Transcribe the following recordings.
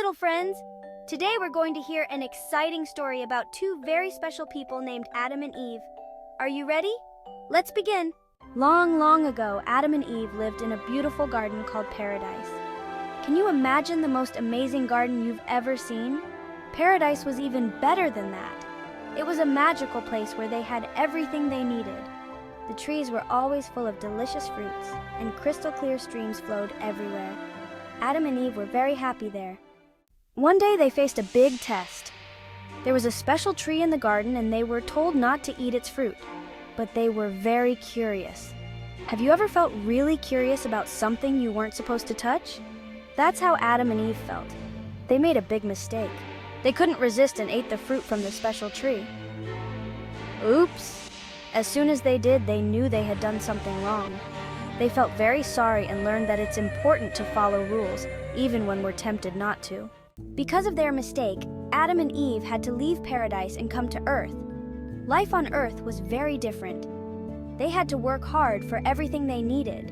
little friends! Today we're going to hear an exciting story about two very special people named Adam and Eve. Are you ready? Let's begin. Long, long ago, Adam and Eve lived in a beautiful garden called Paradise. Can you imagine the most amazing garden you've ever seen? Paradise was even better than that. It was a magical place where they had everything they needed. The trees were always full of delicious fruits, and crystal clear streams flowed everywhere. Adam and Eve were very happy there. One day they faced a big test. There was a special tree in the garden and they were told not to eat its fruit, but they were very curious. Have you ever felt really curious about something you weren't supposed to touch? That's how Adam and Eve felt. They made a big mistake. They couldn't resist and ate the fruit from the special tree. Oops! As soon as they did, they knew they had done something wrong. They felt very sorry and learned that it's important to follow rules, even when we're tempted not to. Because of their mistake, Adam and Eve had to leave paradise and come to Earth. Life on Earth was very different. They had to work hard for everything they needed.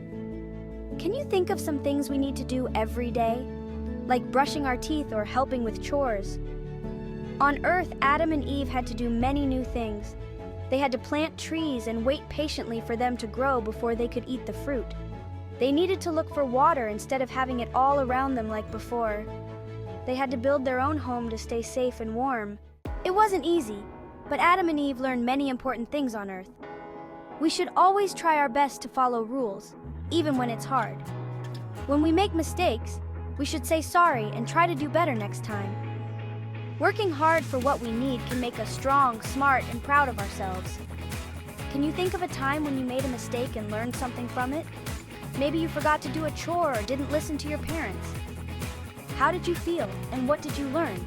Can you think of some things we need to do every day? Like brushing our teeth or helping with chores. On Earth, Adam and Eve had to do many new things. They had to plant trees and wait patiently for them to grow before they could eat the fruit. They needed to look for water instead of having it all around them like before. They had to build their own home to stay safe and warm. It wasn't easy, but Adam and Eve learned many important things on Earth. We should always try our best to follow rules, even when it's hard. When we make mistakes, we should say sorry and try to do better next time. Working hard for what we need can make us strong, smart, and proud of ourselves. Can you think of a time when you made a mistake and learned something from it? Maybe you forgot to do a chore or didn't listen to your parents. How did you feel, and what did you learn?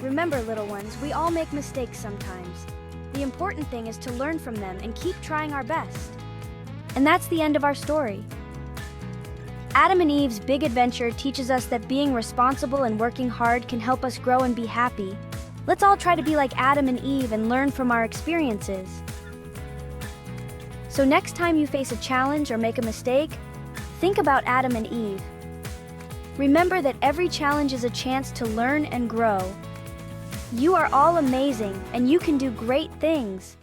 Remember, little ones, we all make mistakes sometimes. The important thing is to learn from them and keep trying our best. And that's the end of our story. Adam and Eve's big adventure teaches us that being responsible and working hard can help us grow and be happy. Let's all try to be like Adam and Eve and learn from our experiences. So next time you face a challenge or make a mistake, think about Adam and Eve. Remember that every challenge is a chance to learn and grow. You are all amazing, and you can do great things.